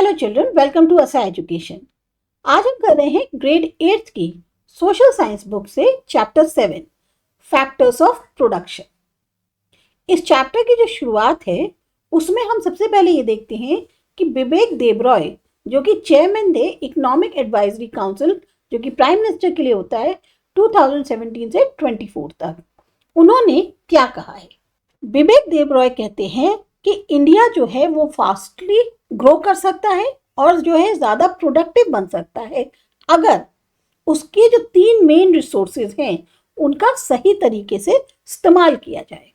Hello children, welcome to असा education. आज हम कर रहे हैं ग्रेड 8 की सोशल साइंस बुक से चैप्टर 7 फैक्टर्स ऑफ प्रोडक्शन। इस चैप्टर की जो शुरुआत है उसमें हम सबसे पहले ये देखते हैं कि विवेक देबरॉय, जो कि चेयरमैन थे इकोनॉमिक एडवाइजरी काउंसिल, जो कि प्राइम मिनिस्टर के लिए होता है 2017 से 24 तक, उन्होंने क्या कहा है। विवेक देबरॉय कहते हैं कि इंडिया जो है वो फास्टली ग्रो कर सकता है और जो है ज़्यादा प्रोडक्टिव बन सकता है अगर उसके जो 3 मेन रिसोर्सेज हैं उनका सही तरीके से इस्तेमाल किया जाए।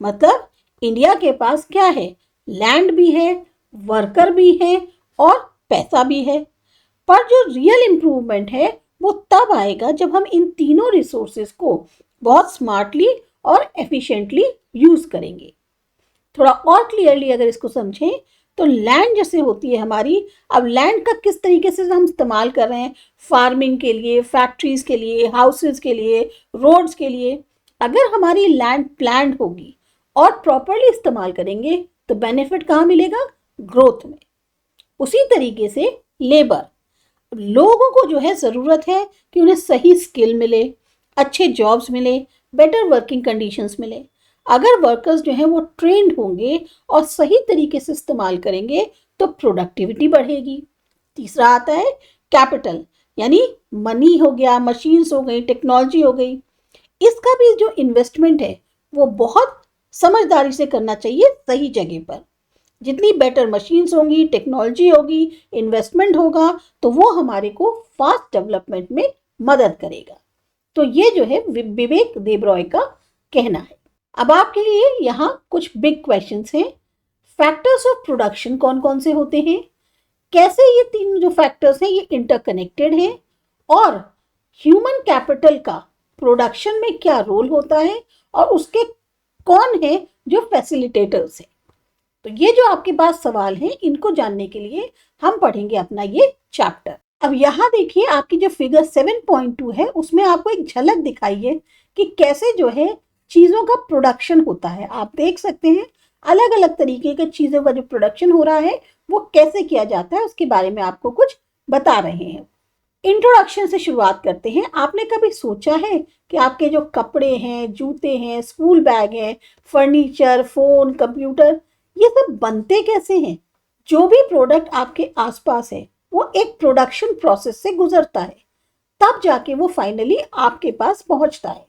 मतलब इंडिया के पास क्या है, लैंड भी है, वर्कर भी है और पैसा भी है। पर जो रियल इम्प्रूवमेंट है वो तब आएगा जब हम इन तीनों रिसोर्सेज को बहुत स्मार्टली और एफिशिएंटली यूज करेंगे। थोड़ा और क्लियरली अगर इसको समझें तो लैंड जैसे होती है हमारी, अब लैंड का किस तरीके से हम इस्तेमाल कर रहे हैं, फार्मिंग के लिए, फैक्ट्रीज के लिए, हाउसेस के लिए, रोड्स के लिए। अगर हमारी लैंड प्लान्ड होगी और प्रॉपरली इस्तेमाल करेंगे तो बेनिफिट कहाँ मिलेगा, ग्रोथ में। उसी तरीके से लेबर, लोगों को जो है ज़रूरत है कि उन्हें सही स्किल मिले, अच्छे जॉब्स मिले, बेटर वर्किंग कंडीशंस मिले। अगर वर्कर्स जो हैं वो ट्रेंड होंगे और सही तरीके से इस्तेमाल करेंगे तो प्रोडक्टिविटी बढ़ेगी। तीसरा आता है कैपिटल, यानी मनी हो गया, मशीन्स हो गई, टेक्नोलॉजी हो गई। इसका भी जो इन्वेस्टमेंट है वो बहुत समझदारी से करना चाहिए, सही जगह पर। जितनी बेटर मशीन्स होंगी, टेक्नोलॉजी होगी, इन्वेस्टमेंट होगा तो वो हमारे को फास्ट डेवलपमेंट में मदद करेगा। तो ये जो है विवेक देबरॉय का कहना है। अब आपके लिए यहाँ कुछ बिग क्वेश्चंस हैं। फैक्टर्स ऑफ प्रोडक्शन कौन कौन से होते हैं, कैसे ये तीन जो फैक्टर्स हैं ये इंटरकनेक्टेड हैं, और ह्यूमन कैपिटल का प्रोडक्शन में क्या रोल होता है और उसके कौन है जो फैसिलिटेटर्स हैं। तो ये जो आपके पास सवाल हैं इनको जानने के लिए हम पढ़ेंगे अपना ये चैप्टर। अब यहाँ देखिए आपकी जो फिगर 7.2 है उसमें आपको एक झलक दिखाई है कि कैसे जो है चीज़ों का प्रोडक्शन होता है। आप देख सकते हैं अलग अलग तरीके के चीज़ों का जो प्रोडक्शन हो रहा है वो कैसे किया जाता है, उसके बारे में आपको कुछ बता रहे हैं। इंट्रोडक्शन से शुरुआत करते हैं। आपने कभी सोचा है कि आपके जो कपड़े हैं, जूते हैं, स्कूल बैग हैं, फर्नीचर, फोन, कंप्यूटर, ये सब बनते कैसे हैं? जो भी प्रोडक्ट आपके आसपास है वो एक प्रोडक्शन प्रोसेस से गुजरता है, तब जाके वो फाइनली आपके पास पहुंचता है।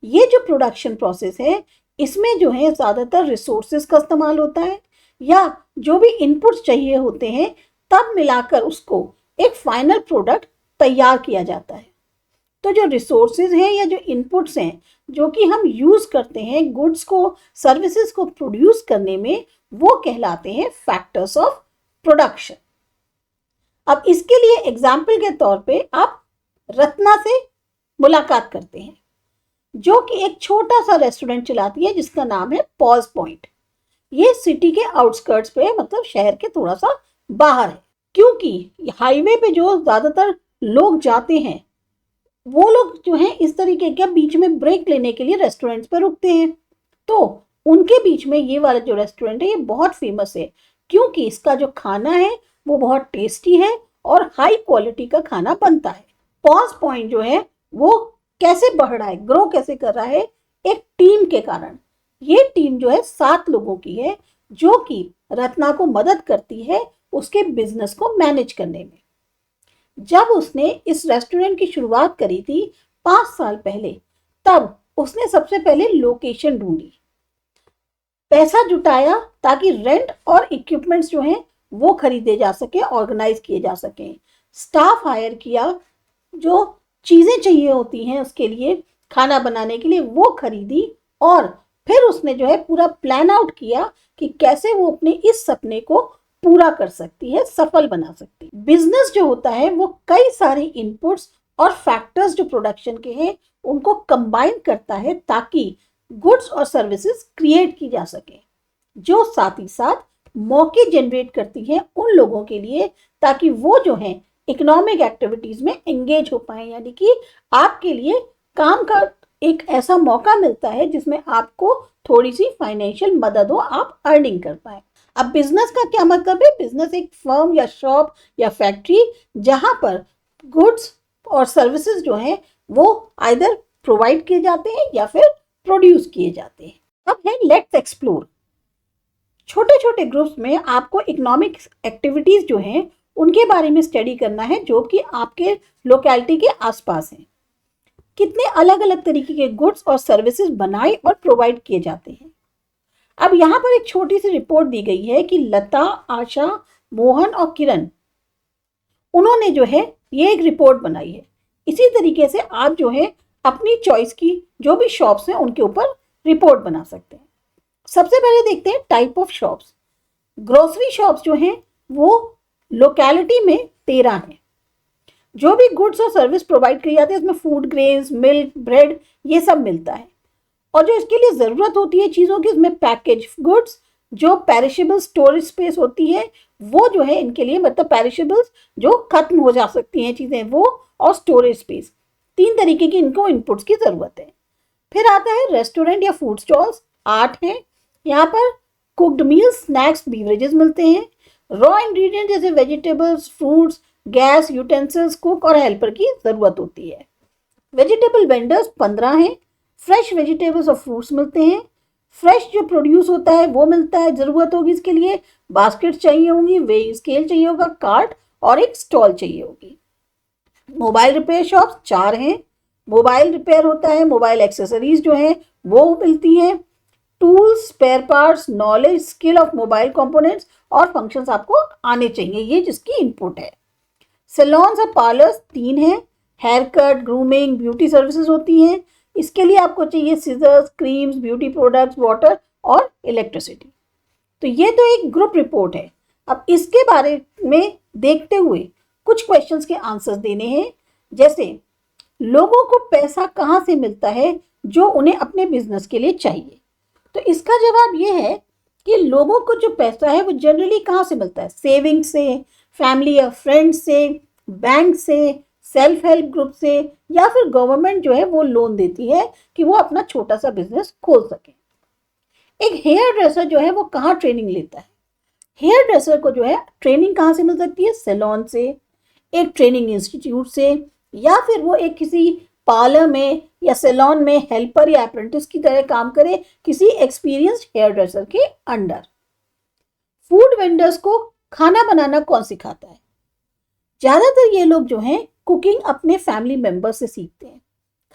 ये जो प्रोडक्शन प्रोसेस है इसमें जो है ज़्यादातर रिसोर्सेज का इस्तेमाल होता है या जो भी इनपुट्स चाहिए होते हैं तब मिलाकर उसको एक फाइनल प्रोडक्ट तैयार किया जाता है। तो जो रिसोर्सेज हैं या जो इनपुट्स हैं जो कि हम यूज़ करते हैं गुड्स को, सर्विसेज को प्रोड्यूस करने में, वो कहलाते हैं फैक्टर्स ऑफ प्रोडक्शन। अब इसके लिए एग्जाम्पल के तौर पे आप रत्ना से मुलाकात करते हैं, जो कि एक छोटा सा रेस्टोरेंट चलाती है जिसका नाम है पॉज पॉइंट। ये सिटी के आउटस्कर्ट्स पे, मतलब शहर के थोड़ा सा बाहर है। क्योंकि हाईवे पे जो ज़्यादातर लोग जाते हैं वो लोग जो हैं इस तरीके के बीच में ब्रेक लेने के लिए रेस्टोरेंट्स पर रुकते हैं। तो उनके बीच में ये वाला जो रेस्टोरेंट है ये बहुत फेमस है क्योंकि इसका जो खाना है वो बहुत टेस्टी है और हाई क्वालिटी का खाना बनता है। पॉज पॉइंट जो है वो कैसे बढ़ रहा है, ग्रो कैसे कर रहा है, एक टीम के कारण। ये टीम जो है 7 लोगों की है जो कि रत्ना को मदद करती है उसके बिजनेस को मैनेज करने में। जब उसने इस रेस्टोरेंट की शुरुआत करी थी 5 साल पहले, तब उसने सबसे पहले लोकेशन ढूंढी, पैसा जुटाया ताकि रेंट और इक्विपमेंट्स जो हैं वो खरीदे जा सके, ऑर्गेनाइज किए जा सके, स्टाफ हायर किया, जो चीज़ें चाहिए होती हैं उसके लिए, खाना बनाने के लिए, वो खरीदी, और फिर उसने जो है पूरा प्लान आउट किया कि कैसे वो अपने इस सपने को पूरा कर सकती है, सफल बना सकती है। बिजनेस जो होता है वो कई सारे इनपुट्स और फैक्टर्स जो प्रोडक्शन के हैं उनको कंबाइन करता है ताकि गुड्स और सर्विसेज क्रिएट की जा सके, जो साथ ही साथ मौके जनरेट करती है उन लोगों के लिए ताकि वो जो है इकोनॉमिक एक्टिविटीज में एंगेज हो पाए। यानी कि आपके लिए काम का एक ऐसा मौका मिलता है जिसमें आपको थोड़ी सी फाइनेंशियल मदद हो, आप अर्निंग कर पाए। अब बिजनेस का क्या मतलब है? बिजनेस एक फर्म या शॉप या फैक्ट्री जहां पर गुड्स और सर्विसेज जो हैं वो आइदर प्रोवाइड किए जाते हैं या फिर प्रोड्यूस किए जाते हैं। अब है लेट्स एक्सप्लोर। छोटे छोटे ग्रुप्स में आपको इकोनॉमिक एक्टिविटीज जो हैं उनके बारे में स्टडी करना है जो कि आपके लोकेलिटी के आसपास हैं। कितने अलग अलग तरीके के गुड्स और सर्विसेज बनाए और प्रोवाइड किए जाते हैं। अब यहाँ पर एक छोटी सी रिपोर्ट दी गई है कि लता, आशा, मोहन और किरण, उन्होंने जो है ये एक रिपोर्ट बनाई है। इसी तरीके से आप जो है अपनी चॉइस की जो भी शॉप्स हैं उनके ऊपर रिपोर्ट बना सकते हैं। सबसे पहले देखते हैं type of shops. Grocery shops जो हैं वो लोकेलिटी में 13 हैं। जो भी गुड्स और सर्विस प्रोवाइड की जाती है उसमें फूड ग्रेन्स, मिल्क, ब्रेड ये सब मिलता है। और जो इसके लिए ज़रूरत होती है चीज़ों की, उसमें पैकेज गुड्स, जो पेरिशेबल स्टोरेज स्पेस होती है वो जो है इनके लिए, मतलब पेरिशेबल्स जो खत्म हो जा सकती हैं चीज़ें वो, और स्टोरेज स्पेस, 3 तरीके की इनको इनपुट्स की ज़रूरत है। फिर आता है रेस्टोरेंट या फूड स्टॉल्स, 8 हैं। यहाँ पर कुक्ड मील्स, स्नैक्स, बीवरेजेस मिलते हैं। रॉ इंग्रेडिएंट जैसे vegetables, fruits, gas, utensils, cook और हेल्पर की ज़रूरत होती है। वेजिटेबल वेंडर्स 15 हैं। फ्रेश वेजिटेबल्स और फ्रूट्स मिलते हैं। फ्रेश जो प्रोड्यूस होता है वो मिलता है। ज़रूरत होगी इसके लिए बास्केट चाहिए होंगी, वेइंग स्केल चाहिए होगा, कार्ट और एक स्टॉल चाहिए होगी। मोबाइल रिपेयर शॉप्स 4 हैं। मोबाइल रिपेयर होता है, मोबाइल एक्सेसरीज जो हैं वो मिलती हैं। Tools, spare parts, knowledge, skill of mobile components और फंक्शंस आपको आने चाहिए, ये जिसकी इनपुट है। सैलून्स और पार्लर्स 3 हैं। Hair cut, grooming, beauty services होती हैं। इसके लिए आपको चाहिए scissors, creams, beauty products, water और इलेक्ट्रिसिटी। तो ये तो एक ग्रुप रिपोर्ट है। अब इसके बारे में देखते हुए कुछ क्वेश्चंस के आंसर्स देने हैं, जैसे लोगों को पैसा कहाँ से मिलता है जो उन्हें अपने बिजनेस के लिए चाहिए। तो इसका जवाब ये है कि लोगों को जो पैसा है वो जनरली कहाँ से मिलता है? सेविंग से, फैमिली या फ्रेंड्स से, बैंक से, सेल्फ हेल्प ग्रुप से, या फिर गवर्नमेंट जो है वो लोन देती है कि वो अपना छोटा सा बिजनेस खोल सके। एक हेयर ड्रेसर जो है वो कहाँ ट्रेनिंग लेता है? हेयर ड्रेसर को जो है ट्रेनिंग कहाँ से मिल सकती है? सैलून से, एक ट्रेनिंग इंस्टीट्यूट से, या फिर वो एक किसी पार्लर में या सैलून में हेल्पर या अप्रेंटिस की तरह काम करे किसी एक्सपीरियंस्ड हेयर ड्रेसर के अंडर। फूड वेंडर्स को खाना बनाना कौन सिखाता है? ज़्यादातर ये लोग जो हैं कुकिंग अपने फैमिली मेंबर से सीखते हैं,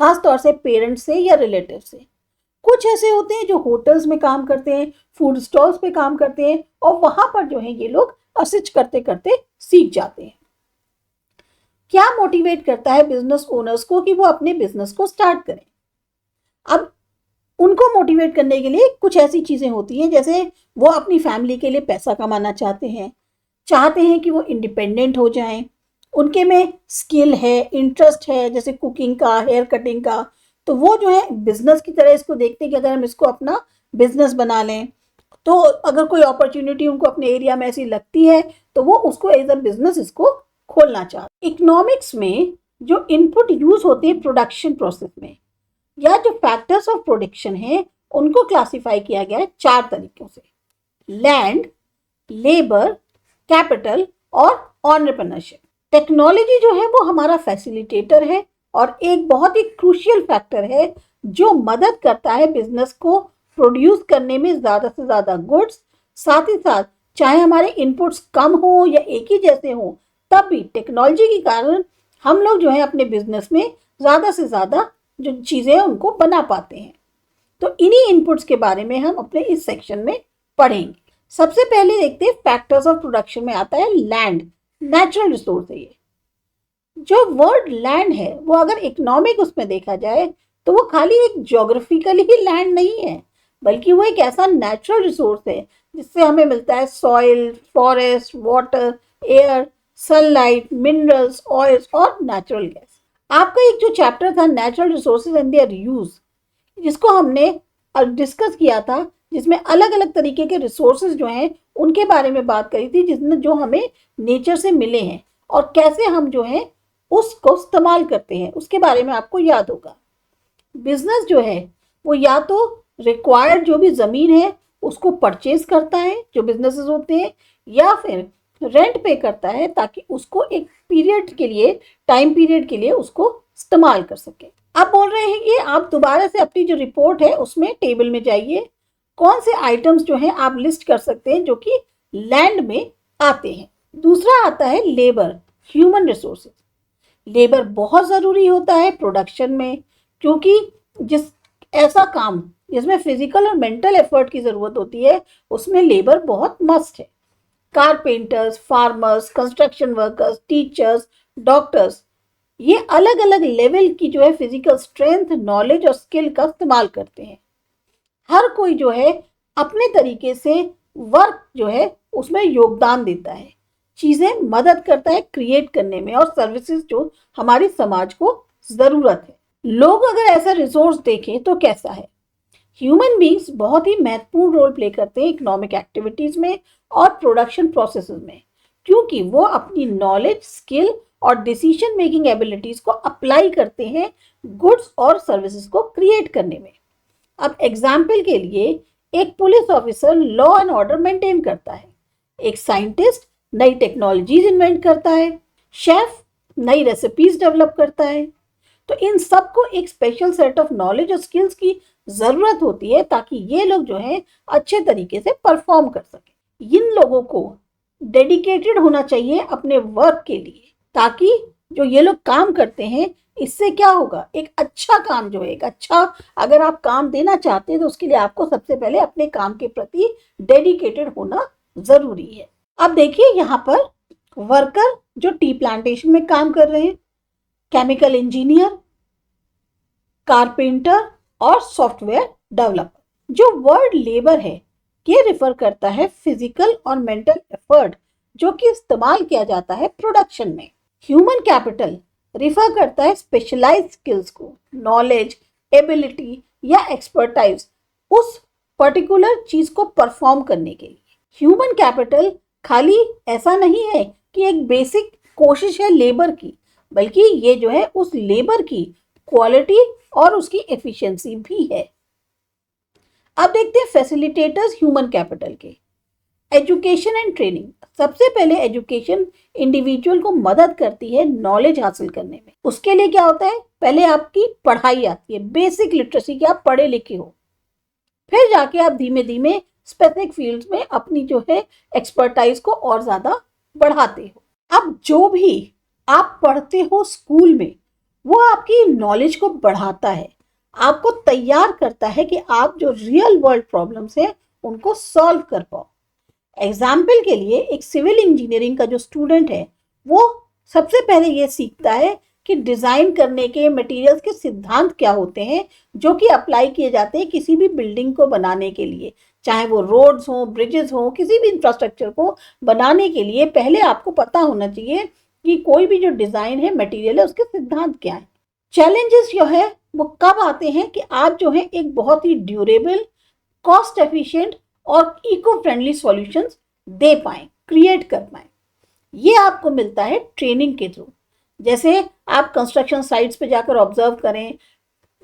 खास तौर से पेरेंट्स से या रिलेटिव से। कुछ ऐसे होते हैं जो होटल्स में काम करते हैं, फूड स्टॉल्स पे काम करते हैं और वहां पर जो है ये लोग असिस्ट करते करते सीख जाते हैं। क्या मोटिवेट करता है बिजनेस ओनर्स को कि वो अपने बिजनेस को स्टार्ट करें? अब उनको मोटिवेट करने के लिए कुछ ऐसी चीज़ें होती हैं, जैसे वो अपनी फैमिली के लिए पैसा कमाना चाहते हैं कि वो इंडिपेंडेंट हो जाएं, उनके में स्किल है, इंटरेस्ट है, जैसे कुकिंग का, हेयर कटिंग का, तो वो जो है बिजनेस की तरह इसको देखते हैं कि अगर हम इसको अपना बिजनेस बना लें तो अगर कोई अपॉर्चुनिटी उनको अपने एरिया में ऐसी लगती है तो वो उसको एज अ बिजनेस इसको खोलना चाहते हैं। इकोनॉमिक्स में जो इनपुट यूज होते हैं प्रोडक्शन प्रोसेस में, या जो फैक्टर्स ऑफ प्रोडक्शन है, उनको क्लासिफाई किया गया है 4 तरीकों से: लैंड, लेबर, कैपिटल और एंटरप्रेन्योरशिप। टेक्नोलॉजी जो है वो हमारा फैसिलिटेटर है और एक बहुत ही क्रूशियल फैक्टर है जो मदद करता है बिजनेस को प्रोड्यूस करने में ज़्यादा से ज़्यादा गुड्स। साथ ही साथ चाहे हमारे इनपुट्स कम हो या एक ही जैसे हो, तब भी टेक्नोलॉजी के कारण हम लोग जो है अपने बिजनेस में ज़्यादा से ज़्यादा जो चीज़ें हैं उनको बना पाते हैं। तो इन्हीं इनपुट्स के बारे में हम अपने इस सेक्शन में पढ़ेंगे। सबसे पहले देखते हैं फैक्टर्स ऑफ प्रोडक्शन में आता है लैंड, नेचुरल रिसोर्स है ये। जो वर्ड लैंड है वो अगर इकोनॉमिक उसमें देखा जाए तो वो खाली एक ज्योग्राफिकली ही लैंड नहीं है, बल्कि वो एक ऐसा नेचुरल रिसोर्स है जिससे हमें मिलता है soil, forest, water, air, sunlight, minerals, oils और नेचुरल गैस। आपका एक जो चैप्टर था natural resources and their use, जिसको हमने डिस्कस किया था, जिसमें अलग अलग तरीके के रिसोर्सेज जो हैं उनके बारे में बात करी थी, जिसमें जो हमें नेचर से मिले हैं और कैसे हम जो है उसको इस्तेमाल करते हैं, उसके बारे में आपको याद होगा। बिजनेस जो है वो या तो रिक्वायर्ड जो भी ज़मीन है उसको परचेज करता है जो बिजनेसेस होते हैं, या फिर रेंट पे करता है ताकि उसको एक पीरियड के लिए, टाइम पीरियड के लिए उसको इस्तेमाल कर सके। आप बोल रहे हैं कि आप दोबारा से अपनी जो रिपोर्ट है उसमें टेबल में जाइए, कौन से आइटम्स जो हैं आप लिस्ट कर सकते हैं जो कि लैंड में आते हैं। दूसरा आता है लेबर, ह्यूमन रिसोर्सेज। लेबर बहुत ज़रूरी होता है प्रोडक्शन में, क्योंकि जिस ऐसा काम जिसमें फिजिकल और मेंटल एफर्ट की ज़रूरत होती है उसमें लेबर बहुत मस्ट है। Carpenters, farmers, construction workers, teachers, doctors, ये अलग अलग लेवल की जो है फिजिकल स्ट्रेंथ, नॉलेज और स्किल का इस्तेमाल करते हैं। हर कोई जो है अपने तरीके से वर्क जो है उसमें योगदान देता है, चीज़ें मदद करता है क्रिएट करने में, और सर्विसेज जो हमारी समाज को ज़रूरत है। लोग अगर ऐसा रिसोर्स देखें तो कैसा है? ह्यूमन बींग्स बहुत ही महत्वपूर्ण रोल प्ले करते हैं इकोनॉमिक एक्टिविटीज़ में और प्रोडक्शन प्रोसेसेस में, क्योंकि वो अपनी नॉलेज, स्किल और डिसीजन मेकिंग एबिलिटीज़ को अप्लाई करते हैं गुड्स और सर्विसेज को क्रिएट करने में। अब एग्जाम्पल के लिए, एक police officer law and order maintain करता है, एक साइंटिस्ट नई टेक्नोलॉजीज इन्वेंट करता है, शेफ नई रेसिपीज डेवलप करता है। तो इन सबको एक स्पेशल सेट ऑफ नॉलेज और स्किल्स की ज़रूरत होती है ताकि ये लोग जो हैं अच्छे तरीके से परफॉर्म कर सकें। इन लोगों को डेडिकेटेड होना चाहिए अपने वर्क के लिए, ताकि जो ये लोग काम करते हैं इससे क्या होगा, एक अच्छा काम जो है, एक अच्छा अगर आप काम देना चाहते हैं तो उसके लिए आपको सबसे पहले अपने काम के प्रति डेडिकेटेड होना ज़रूरी है। अब देखिए यहाँ पर वर्कर जो टी प्लांटेशन में काम कर रहे हैं, केमिकल इंजीनियर, कारपेंटर और सॉफ्टवेयर डेवलपर। जो वर्ड लेबर है ये रिफर करता है फिजिकल और मेंटल एफर्ट जो कि इस्तेमाल किया जाता है प्रोडक्शन में। ह्यूमन कैपिटल रिफर करता है स्पेशलाइज्ड स्किल्स को, नॉलेज, एबिलिटी या एक्सपर्टाइज उस पर्टिकुलर चीज को परफॉर्म करने के लिए। ह्यूमन कैपिटल खाली ऐसा नहीं है कि एक बेसिक कोशिश है लेबर की, बल्कि ये जो है उस लेबर की क्वालिटी और उसकी एफिशिएंसी भी है। अब देखते हैं फैसिलिटेटर्स ह्यूमन कैपिटल के। Education and training. सबसे पहले एजुकेशन इंडिविजुअल को मदद करती है नॉलेज हासिल करने में। उसके लिए क्या होता है, पहले आपकी पढ़ाई आती है, बेसिक लिटरेसी की, आप पढ़े लिखे हो, फिर जाके आप धीमे धीमे स्पेसिफिक फील्ड्स में अपनी जो है एक्सपर्टाइज को और ज़्यादा बढ़ाते हो। अब जो भी आप पढ़ते हो स्कूल में वो आपकी नॉलेज को बढ़ाता है, आपको तैयार करता है कि आप जो रियल वर्ल्ड प्रॉब्लम्स हैं उनको सॉल्व कर पाओ। एग्जाम्पल के लिए, एक सिविल इंजीनियरिंग का जो स्टूडेंट है वो सबसे पहले ये सीखता है कि डिज़ाइन करने के मटेरियल्स के सिद्धांत क्या होते हैं जो कि अप्लाई किए जाते हैं किसी भी बिल्डिंग को बनाने के लिए, चाहे वो रोड्स हो, ब्रिजेस हो, किसी भी इंफ्रास्ट्रक्चर को बनाने के लिए पहले आपको पता होना चाहिए कि कोई भी जो डिज़ाइन है, मटेरियल है, उसके सिद्धांत क्या है। चैलेंजेस जो है वो कब आते हैं कि आप जो है एक बहुत ही ड्यूरेबल, कॉस्ट एफिशिएंट और इको फ्रेंडली सॉल्यूशंस दे पाएं, क्रिएट कर पाएं। ये आपको मिलता है ट्रेनिंग के थ्रू। जैसे आप कंस्ट्रक्शन साइट्स पे जाकर ऑब्जर्व करें,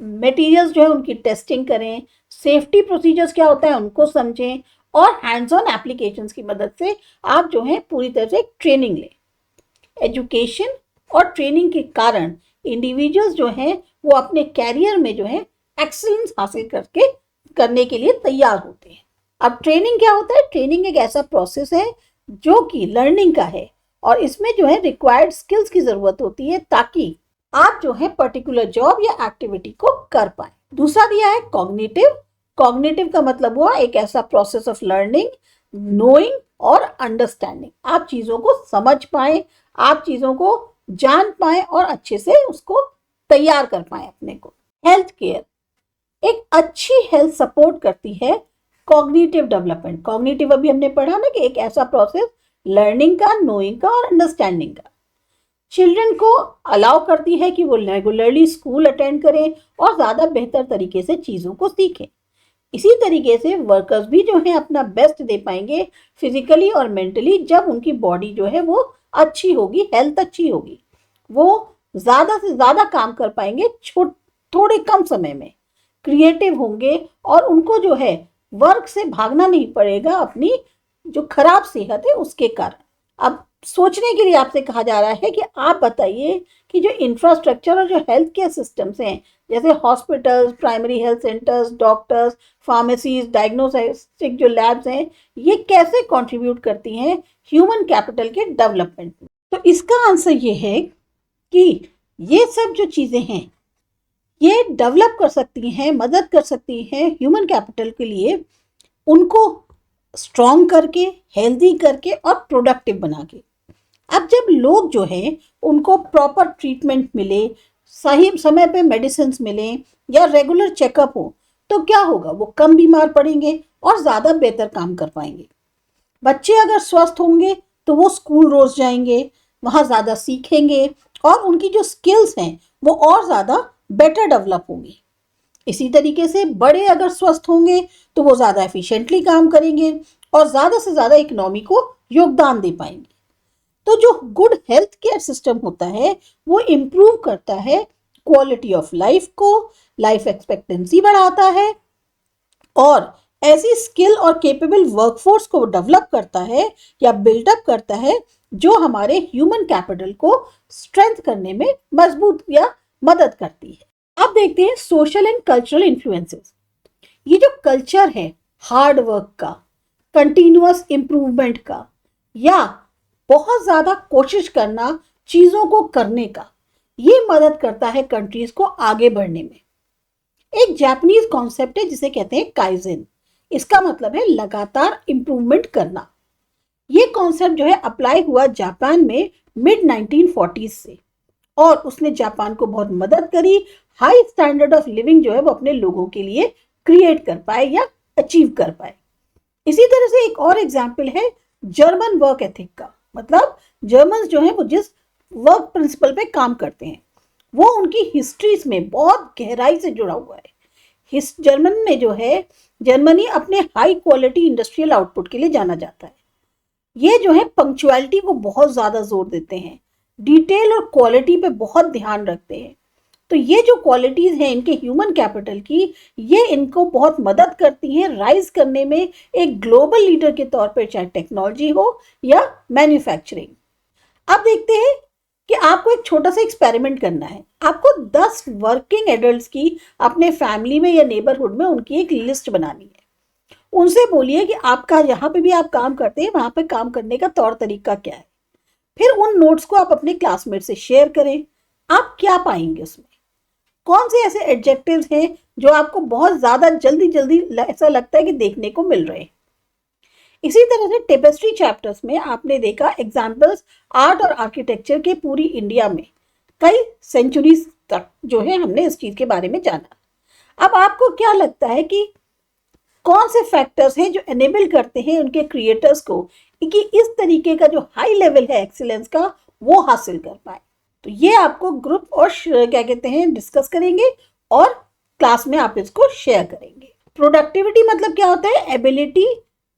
मटेरियल्स जो है उनकी टेस्टिंग करें, सेफ्टी प्रोसीजर्स क्या होता है उनको समझें, और हैंड्स ऑन एप्लीकेशंस की मदद से आप जो है पूरी तरह से ट्रेनिंग लें। एजुकेशन और ट्रेनिंग के कारण इंडिविजुअल्स जो हैं वो अपने कैरियर में जो है एक्सीलेंस हासिल करने के लिए तैयार होते हैं। अब ट्रेनिंग क्या होता है? ट्रेनिंग एक ऐसा प्रोसेस है जो कि लर्निंग का है और इसमें जो है रिक्वायर्ड स्किल्स की जरूरत होती है ताकि आप जो है पर्टिकुलर जॉब या एक्टिविटी को कर पाए। दूसरा दिया है कॉग्निटिव। कॉग्निटिव का मतलब हुआ एक ऐसा प्रोसेस ऑफ लर्निंग, नोइंग और अंडरस्टैंडिंग। आप चीज़ों को समझ पाए, आप चीज़ों को जान पाए और अच्छे से उसको तैयार कर पाए अपने को। हेल्थ केयर, एक अच्छी हेल्थ सपोर्ट करती है कॉग्निटिव डेवलपमेंट। कॉग्निटिव अभी हमने पढ़ा ना कि एक ऐसा प्रोसेस लर्निंग का, नोइंग का और अंडरस्टैंडिंग का। चिल्ड्रन को अलाउ करती है कि वो रेगुलरली स्कूल अटेंड करें और ज़्यादा बेहतर तरीके से चीज़ों को सीखें। इसी तरीके से वर्कर्स भी जो है अपना बेस्ट दे पाएंगे फिजिकली और मेंटली जब उनकी बॉडी जो है वो अच्छी होगी, हेल्थ अच्छी होगी। वो ज़्यादा से ज़्यादा काम कर पाएंगे थोड़े कम समय में, क्रिएटिव होंगे और उनको जो है वर्क से भागना नहीं पड़ेगा अपनी जो खराब सेहत है उसके कारण। अब सोचने के लिए आपसे कहा जा रहा है कि आप बताइए कि जो इंफ्रास्ट्रक्चर और जो हेल्थ केयर सिस्टम्स हैं, जैसे hospitals, primary health centres, doctors, pharmacies, diagnostic जो लैब्स हैं, ये कैसे कंट्रीब्यूट करती हैं ह्यूमन कैपिटल के डेवलपमेंट में। तो इसका आंसर ये है कि ये सब जो चीज़ें हैं ये डेवलप कर सकती हैं, मदद कर सकती हैं ह्यूमन कैपिटल के लिए, उनको स्ट्रॉन्ग करके, हेल्दी करके और प्रोडक्टिव बना के। अब जब लोग जो है उनको प्रॉपर ट्रीटमेंट मिले, सही समय पे मेडिसिन मिले या रेगुलर चेकअप हो, तो क्या होगा, वो कम बीमार पड़ेंगे और ज़्यादा बेहतर काम कर पाएंगे। बच्चे अगर स्वस्थ होंगे तो वो स्कूल रोज जाएंगे, वहाँ ज़्यादा सीखेंगे और उनकी जो स्किल्स हैं वो और ज़्यादा बेटर डेवलप होंगी। इसी तरीके से बड़े अगर स्वस्थ होंगे तो वो ज़्यादा एफिशिएंटली काम करेंगे और ज़्यादा से ज़्यादा इकोनॉमी को योगदान दे पाएंगे। तो जो गुड हेल्थ केयर सिस्टम होता है वो इम्प्रूव करता है क्वालिटी ऑफ लाइफ को, लाइफ एक्सपेक्टेंसी बढ़ाता है और ऐसी स्किल और केपेबल वर्कफोर्स को डेवलप करता है या बिल्डअप करता है जो हमारे ह्यूमन कैपिटल को स्ट्रेंथ करने में मजबूत या मदद करती है। अब देखते हैं सोशल एंड कल्चरल इन्फ्लुएंसेस। ये जो कल्चर है हार्ड वर्क का, कंटिन्यूअस इंप्रूवमेंट का या बहुत ज़्यादा कोशिश करना चीज़ों को करने का, ये मदद करता है कंट्रीज को आगे बढ़ने में। एक जापानीज कॉन्सेप्ट है जिसे कहते हैं काइजेन। इसका मतलब है लगातार इंप्रूवमेंट करना। ये कॉन्सेप्ट जो है अप्लाई हुआ जापान में मिड 1940s से और उसने जापान को बहुत मदद करी हाई स्टैंडर्ड ऑफ लिविंग जो है वो अपने लोगों के लिए क्रिएट कर पाए या अचीव कर पाए। इसी तरह से एक और एग्जाम्पल है जर्मन वर्क एथिक का। मतलब जर्मन जो है वो जिस वर्क प्रिंसिपल पे काम करते हैं वो उनकी हिस्ट्रीज में बहुत गहराई से जुड़ा हुआ है। जर्मन में जो है, जर्मनी अपने हाई क्वालिटी इंडस्ट्रियल आउटपुट के लिए जाना जाता है। ये जो है पंक्चुअलिटी को बहुत ज़्यादा जोर देते हैं, डिटेल और क्वालिटी पे बहुत ध्यान रखते हैं। तो ये जो क्वालिटीज़ हैं इनके ह्यूमन कैपिटल की, ये इनको बहुत मदद करती हैं राइज करने में एक ग्लोबल लीडर के तौर पर, चाहे टेक्नोलॉजी हो या मैन्युफैक्चरिंग। अब देखते हैं कि आपको एक छोटा सा एक्सपेरिमेंट करना है। आपको 10 वर्किंग एडल्ट्स की अपने फैमिली में या नेबरहुड में उनकी एक लिस्ट बनानी है। उनसे बोलिए कि आपका जहाँ पे भी आप काम करते हैं वहाँ पे काम करने का तौर तरीका क्या है। फिर उन नोट्स को आप अपने क्लासमेट से शेयर करें। आप क्या पाएंगे उसमें, कौन से ऐसे एडजेक्टिव्स हैं जो आपको बहुत ज़्यादा जल्दी जल्दी ऐसा लगता है कि देखने को मिल रहे हैं। इसी तरह से टेपेस्ट्री चैप्टर्स में आपने देखा एग्जाम्पल्स आर्ट और आर्किटेक्चर के पूरी इंडिया में कई सेंचुरीज तक जो है हमने इस चीज़ के बारे में जाना। अब आपको क्या लगता है कि कौन से फैक्टर्स हैं जो एनेबल करते हैं उनके क्रिएटर्स को कि इस तरीके का जो हाई लेवल है एक्सीलेंस का वो हासिल कर पाए। तो ये आपको ग्रुप और क्या कहते हैं डिस्कस करेंगे और क्लास में आप इसको शेयर करेंगे। प्रोडक्टिविटी मतलब क्या होता है, एबिलिटी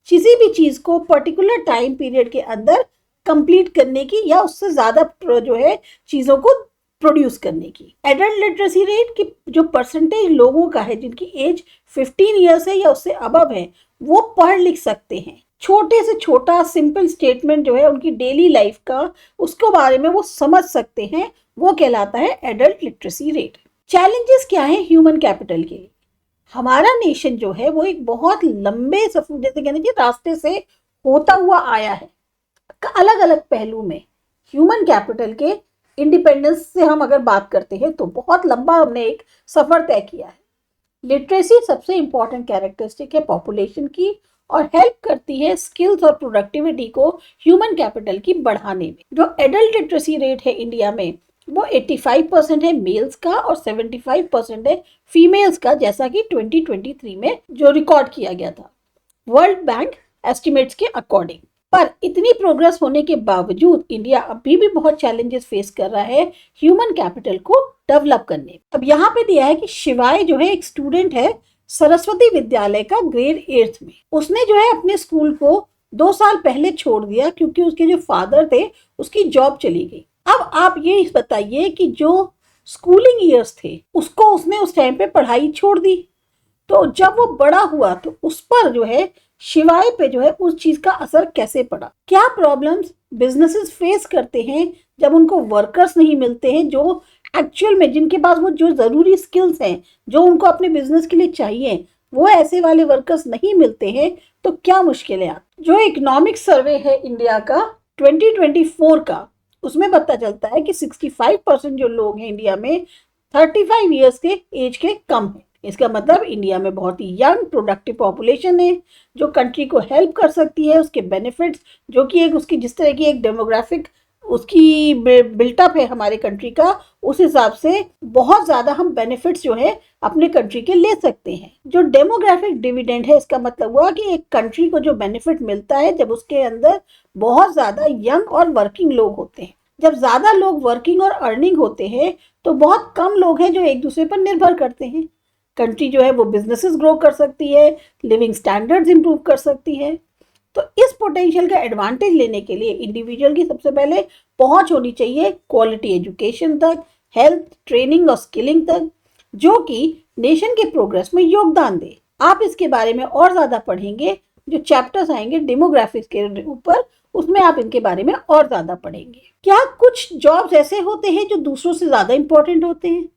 किसी भी चीज को पर्टिकुलर टाइम पीरियड के अंदर कंप्लीट करने की या उससे ज्यादा जो है चीजों को प्रोड्यूस करने की। एडल्ट लिटरेसी रेट की जो परसेंटेज लोगों का है जिनकी एज 15 ईयर्स है या उससे अबव है वो पढ़ लिख सकते हैं। छोटे से छोटा सिंपल स्टेटमेंट जो है उनकी डेली लाइफ का उसके बारे में वो समझ सकते हैं, वो कहलाता है एडल्ट लिटरेसी रेट। चैलेंजेस क्या है ह्यूमन कैपिटल के लिए? हमारा नेशन जो है वो एक बहुत लंबे सफर जैसे कहने चाहिए रास्ते से होता हुआ आया है अलग अलग पहलू में। ह्यूमन कैपिटल के इंडिपेंडेंस से हम अगर बात करते हैं तो बहुत लंबा हमने एक सफर तय किया है। लिटरेसी सबसे इंपॉर्टेंट कैरेक्टरिस्टिक है पॉपुलेशन की और हेल्प करती है स्किल्स और प्रोडक्टिविटी को ह्यूमन कैपिटल की बढ़ाने में। जो एडल्ट लिटरेसी रेट है इंडिया में वो 85% है मेल्स का और 75% है फीमेल्स का, जैसा कि 2023 में जो रिकॉर्ड किया गया था वर्ल्ड बैंक एस्टिमेट्स के अकॉर्डिंग। पर इतनी प्रोग्रेस होने के बावजूद इंडिया अभी भी बहुत चैलेंजेस फेस कर रहा है ह्यूमन कैपिटल को डेवलप करने। अब यहाँ पे दिया है कि शिवाय जो है एक स्टूडेंट है सरस्वती विद्यालय का ग्रेड 8th में। उसने जो है अपने स्कूल को 2 साल पहले छोड़ दिया क्योंकि उसके जो फादर थे उसकी जॉब चली गई। अब आप ये बताइए कि जो स्कूलिंग ईयर्स थे उसको उसने उस टाइम पे पढ़ाई छोड़ दी, तो जब वो बड़ा हुआ तो उस पर जो है शिवाय पे जो है उस चीज का असर कैसे पड़ा, क्या प्रॉब्लम्स बिजनेसेस फेस करते हैं जब उनको वर्कर्स नहीं मिलते हैं जो एक्चुअल में जिनके पास वो जो जरूरी स्किल्स हैं जो उनको अपने बिजनेस के लिए चाहिए, वो ऐसे वाले वर्कर्स नहीं मिलते हैं तो क्या मुश्किलें आती। जो इकोनॉमिक सर्वे है इंडिया का 2024 का, उसमें पता चलता है कि 65% जो लोग हैं इंडिया में 35 ईयर्स के एज के कम है। इसका मतलब इंडिया में बहुत ही यंग प्रोडक्टिव पॉपुलेशन है जो कंट्री को हेल्प कर सकती है, उसके बेनिफिट्स जो कि एक उसकी जिस तरह की एक डेमोग्राफिक उसकी बिल्टअप है हमारे कंट्री का, उस हिसाब से बहुत ज़्यादा हम बेनिफिट्स जो है अपने कंट्री के ले सकते हैं। जो डेमोग्राफिक डिविडेंड है, इसका मतलब हुआ कि एक कंट्री को जो बेनिफिट मिलता है जब उसके अंदर बहुत ज़्यादा यंग और वर्किंग लोग होते हैं। जब ज़्यादा लोग वर्किंग और अर्निंग होते हैं तो बहुत कम लोग हैं जो एक दूसरे पर निर्भर करते हैं। कंट्री जो है वो बिजनेसेस ग्रो कर सकती है, लिविंग स्टैंडर्ड्स इंप्रूव कर सकती है। तो इस पोटेंशियल का एडवांटेज लेने के लिए इंडिविजुअल की सबसे पहले पहुंच होनी चाहिए क्वालिटी एजुकेशन तक, हेल्थ, ट्रेनिंग और स्किलिंग तक, जो कि नेशन के प्रोग्रेस में योगदान दे। आप इसके बारे में और ज़्यादा पढ़ेंगे, जो चैप्टर्स आएंगे डेमोग्राफिक्स के ऊपर, उसमें आप इनके बारे में और ज़्यादा पढ़ेंगे। क्या कुछ जॉब्स ऐसे होते हैं जो दूसरों से ज़्यादा इंपॉर्टेंट होते हैं?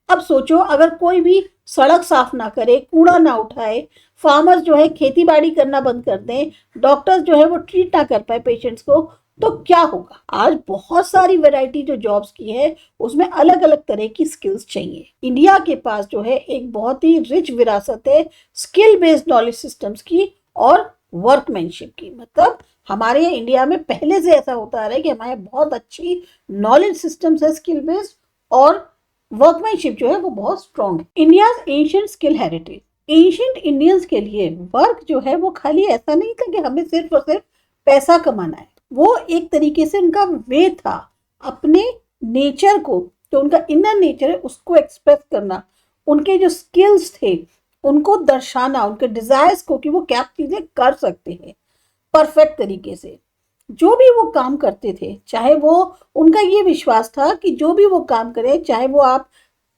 अब सोचो, अगर कोई भी सड़क साफ ना करे, कूड़ा ना उठाए, फार्मर्स जो है खेती बाड़ी करना बंद कर दें, डॉक्टर्स जो है वो ट्रीट ना कर पाए पेशेंट्स को, तो क्या होगा? आज बहुत सारी वैरायटी जो जॉब्स की है उसमें अलग अलग तरह की स्किल्स चाहिए। इंडिया के पास जो है एक बहुत ही रिच विरासत है स्किल बेस्ड नॉलेज सिस्टम्स की और वर्कमैनशिप की। मतलब हमारे यहाँ इंडिया में पहले से ऐसा होता आ रहा है कि हमारे बहुत अच्छी नॉलेज सिस्टम्स है स्किल बेस्ड, और वर्कमैनशिप जो है वो बहुत स्ट्रॉन्ग है। India's ancient skill heritage, ancient Indians के लिए वर्क जो है वो खाली ऐसा नहीं था कि हमें सिर्फ और सिर्फ पैसा कमाना है। वो एक तरीके से उनका वे था अपने नेचर को, जो उनका इनर नेचर है उसको एक्सप्रेस करना, उनके जो स्किल्स थे उनको दर्शाना, उनके डिजायर्स को कि वो क्या चीजें कर सकते हैं परफेक्ट तरीके से। जो भी वो काम करते थे, चाहे वो उनका ये विश्वास था कि जो भी वो काम करे, चाहे वो आप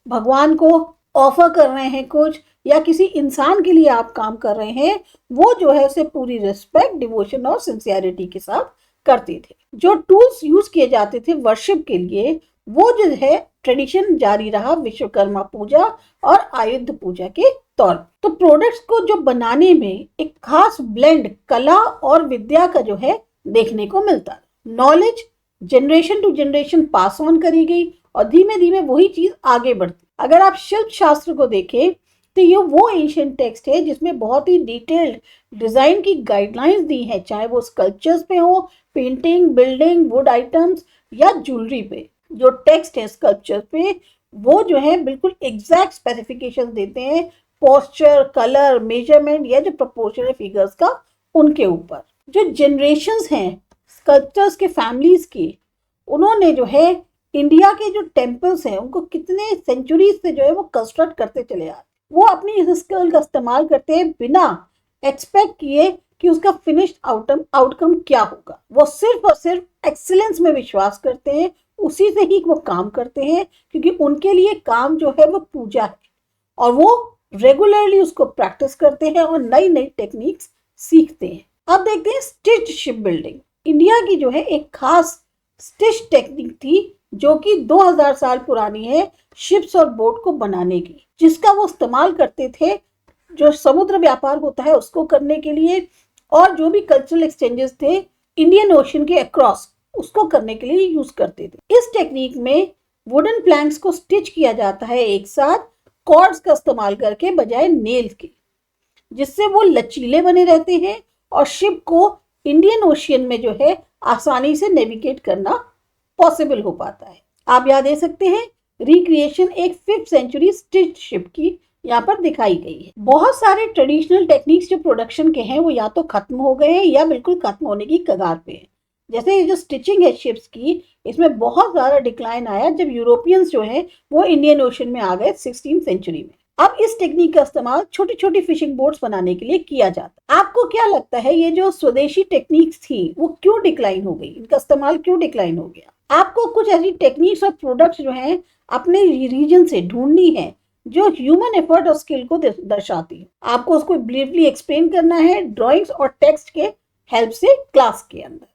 भगवान को ऑफर कर रहे हैं कुछ या किसी इंसान के लिए आप काम कर रहे हैं, वो जो है उसे पूरी रिस्पेक्ट, डिवोशन और सिंसियरिटी के साथ करते थे। जो टूल्स यूज किए जाते थे वर्शिप के लिए, वो जो है ट्रेडिशन जारी रहा विश्वकर्मा पूजा और आयुध पूजा के तौर पर। तो प्रोडक्ट्स को जो बनाने में एक खास ब्लेंड कला और विद्या का जो है देखने को मिलता। Knowledge generation to generation pass on करी गई और धीमे धीमे वही चीज आगे बढ़ती। अगर आप शिल्प शास्त्र को देखें तो ये वो एंशिएंट टेक्स्ट है जिसमें बहुत ही डिटेल्ड डिजाइन की गाइडलाइंस दी है, चाहे वो स्कल्पचर्स पे हो, पेंटिंग, बिल्डिंग, वुड आइटम्स या ज्वेलरी पे। जो टेक्स्ट है स्कल्पचर पे वो जो है बिल्कुल एग्जैक्ट स्पेसिफिकेशन देते हैं पोस्चर, कलर, मेजरमेंट या जो प्रोपोर्शन है फिगर्स का उनके ऊपर। जो जनरेशंस हैं स्कल्पचर्स के फैमिलीज की, उन्होंने जो है इंडिया के जो टेम्पल्स हैं उनको कितने सेंचुरीज से जो है वो कंस्ट्रक्ट करते चले आ रहे। वो अपनी इस स्किल का इस्तेमाल करते हैं बिना एक्सपेक्ट किए कि उसका फिनिश्ड आउटकम क्या होगा। वो सिर्फ और सिर्फ एक्सीलेंस में विश्वास करते हैं, उसी से ही वो काम करते हैं, क्योंकि उनके लिए काम जो है वो पूजा है और वो रेगुलरली उसको प्रैक्टिस करते हैं और नई नई टेक्निक्स सीखते हैं। अब देखते हैं स्टिच शिप बिल्डिंग। इंडिया की जो है एक खास स्टिच टेक्निक थी जो कि 2000 साल पुरानी है शिप्स और बोट को बनाने की, जिसका वो इस्तेमाल करते थे जो समुद्र व्यापार होता है उसको करने के लिए, और जो भी कल्चरल एक्सचेंजेस थे इंडियन ओशन के अक्रॉस उसको करने के लिए यूज करते थे। इस टेक्निक में वुडन प्लैंक्स को स्टिच किया जाता है एक साथ कॉर्ड्स का इस्तेमाल करके बजाय नेल्स के, जिससे वो लचीले बने रहते हैं और शिप को इंडियन ओशियन में जो है आसानी से नेविगेट करना पॉसिबल हो पाता है। आप यहाँ दे सकते हैं रिक्रिएशन एक 5th सेंचुरी स्टिच शिप की यहाँ पर दिखाई गई है। बहुत सारे ट्रेडिशनल टेक्निक्स जो प्रोडक्शन के हैं वो या तो खत्म हो गए हैं या बिल्कुल खत्म होने की कगार पे हैं। जैसे ये जो स्टिचिंग है शिप्स की, इसमें बहुत ज्यादा डिक्लाइन आया जब यूरोपियंस जो है वो इंडियन ओशन में आ गए 16th सेंचुरी में। अब इस टेक्निक का इस्तेमाल छोटी छोटी फिशिंग बोट्स बनाने के लिए किया जाता है। आपको क्या लगता है ये जो स्वदेशी टेक्निक्स थी वो क्यों डिक्लाइन हो गई, इनका इस्तेमाल क्यों डिक्लाइन हो गया? आपको कुछ ऐसी टेक्निक्स और प्रोडक्ट्स जो हैं अपने रीजन से ढूंढनी है जो ह्यूमन एफर्ट और स्किल को दर्शाती है। आपको उसको ब्रीफली एक्सप्लेन करना है ड्राइंग्स और टेक्स्ट के हेल्प से क्लास के अंदर।